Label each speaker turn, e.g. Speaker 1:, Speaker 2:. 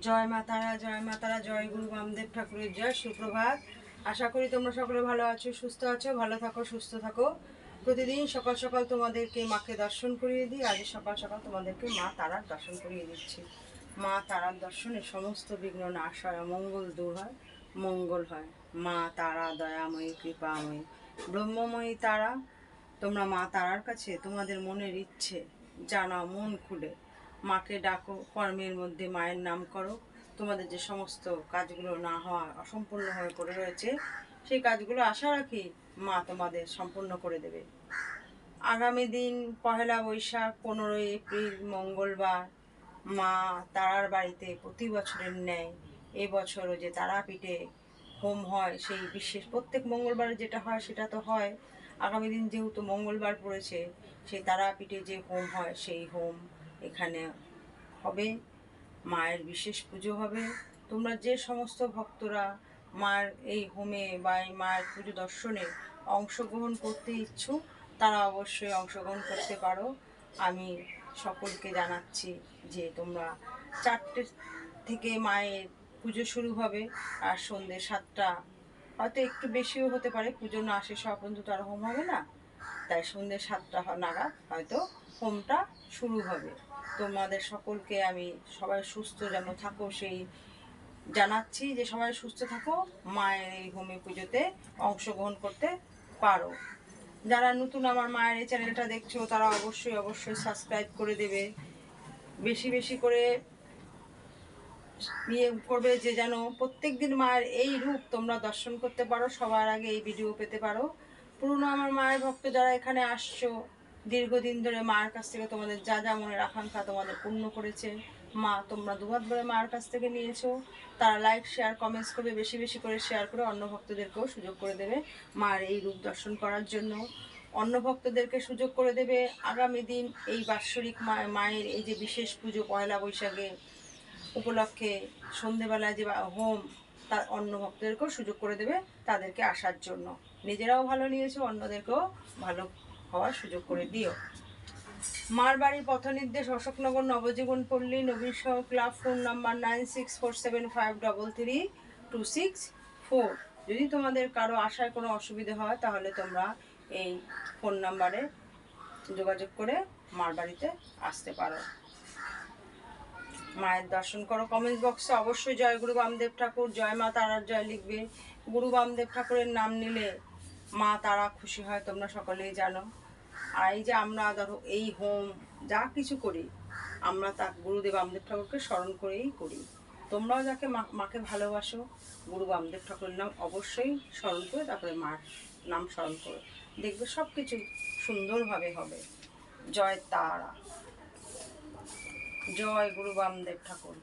Speaker 1: জয় মা তারা, জয় মা তারা, জয় গুরু বামদেব ঠাকুরের জয়। সুপ্রভাত। আশা করি তোমরা সকলে ভালো আছো, সুস্থ আছো। ভালো থাকো, সুস্থ থাকো। প্রতিদিন সকাল সকাল তোমাদেরকে মাকে দর্শন করিয়ে দিই। আজ সকাল সকাল তোমাদেরকে মা তারার দর্শন করিয়ে দিচ্ছি। মা তারার দর্শনে সমস্ত বিঘ্ন নাশ হয়, মঙ্গল দূর হয়, মঙ্গল হয়। মা তারা দয়াময়ী, কৃপাময়ী, ব্রহ্মময়ী তারা। তোমরা মা তারার কাছে তোমাদের মনের ইচ্ছে জানাও মন খুলে। মাকে ডাকো, কর্মের মধ্যে মায়ের নাম করো। তোমাদের যে সমস্ত কাজগুলো না হওয়া অসম্পূর্ণ হয়ে পড়ে রয়েছে, সেই কাজগুলো আশা রাখি মা তোমাদের সম্পূর্ণ করে দেবে। আগামী দিন পহেলা বৈশাখ, 15ই এপ্রিল, মঙ্গলবার মা তারার বাড়িতে প্রতি বছরের ন্যায় এবছরও যে তারাপীঠে হোম হয়, সেই বিশেষ প্রত্যেক মঙ্গলবারে যেটা হয় সেটা তো হয়। আগামী দিন যেহেতু মঙ্গলবার পড়েছে, সেই তারাপীঠে যে হোম হয় সেই হোম এখানে হবে। মায়ের বিশেষ পুজো হবে। তোমরা যে সমস্ত ভক্তরা মার এই হোমে বা এই মায়ের পুজো দর্শনে অংশগ্রহণ করতে ইচ্ছুক, তারা অবশ্যই অংশগ্রহণ করতে পারো। আমি সকলকে জানাচ্ছি যে তোমরা 4টে থেকে মায়ের পুজো শুরু হবে, আর সন্ধ্যে 7টা, হয়তো একটু বেশিও হতে পারে, পুজো না শেষ হওয়া পর্যন্ত তো আর হোম হবে না, তাই সন্ধ্যে 7টা নাগাদ হয়তো হোমটা শুরু হবে। তোমাদের সকলকে আমি সবাই সুস্থ যেন থাকো সেই জানাচ্ছি, যে সবাই সুস্থ থাকো, মায়ের এই হোমে পুজোতে অংশগ্রহণ করতে পারো। যারা নতুন আমার মায়ের এই চ্যানেলটা দেখছো, তারা অবশ্যই অবশ্যই সাবস্ক্রাইব করে দেবে। বেশি বেশি করে ইয়ে করবে, যে যেন প্রত্যেক দিন মায়ের এই রূপ তোমরা দর্শন করতে পারো, সবার আগে এই ভিডিও পেতে পারো। পুরনো আমার মায়ের ভক্ত যারা এখানে আসছো, দীর্ঘদিন ধরে মায়ের কাছ থেকে তোমাদের যা যা মনের আকাঙ্ক্ষা তোমাদের পূর্ণ করেছে মা, তোমরা দুহাত ভরে মায়ের কাছ থেকে নিয়েছো, তারা লাইক শেয়ার কমেন্টস করবে, বেশি বেশি করে শেয়ার করে অন্য ভক্তদেরকেও সুযোগ করে দেবে মায়ের এই রূপ দর্শন করার জন্য। অন্য ভক্তদেরকে সুযোগ করে দেবে আগামী দিন এই বাৎসরিক মায়ের এই যে বিশেষ পুজো পয়লা বৈশাখে উপলক্ষে সন্ধেবেলায় যে হোম, তার অন্য ভক্তদেরকেও সুযোগ করে দেবে তাদেরকে আসার জন্য। নিজেরাও ভালো নিয়েছো, অন্যদেরকেও ভালো হওয়ার সুযোগ করে দিও। মার বাড়ির পথ নির্দেশ অশোকনগর নবজীবন পল্লী, নবীন সহ ক্লাব, ফোন নাম্বার 9647533264। যদি তোমাদের কারো আসায় কোনো অসুবিধা হয়, তাহলে তোমরা এই ফোন নাম্বারে যোগাযোগ করে মার বাড়িতে আসতে পারো। মায়ের দর্শন করো। কমেন্ট বক্সে অবশ্যই জয় গুরু বামদেব ঠাকুর, জয় মা তারার জয় লিখবে। গুরু বামদেব ঠাকুরের নাম নিলে মা তারা খুশি হয়, তোমরা সকলেই জানো। আর এই যে আমরা ধরো এই হোম যা কিছু করি, আমরা তা গুরুদেব বামদেব ঠাকুরকে স্মরণ করেই করি। তোমরাও যাকে মাকে ভালোবাসো, গুরু বামদেব ঠাকুরের নাম অবশ্যই স্মরণ করে তারপরে মার নাম স্মরণ করো, দেখবে সব কিছু সুন্দরভাবে হবে। জয় তারা, জয় গুরু বামদেব ঠাকুর।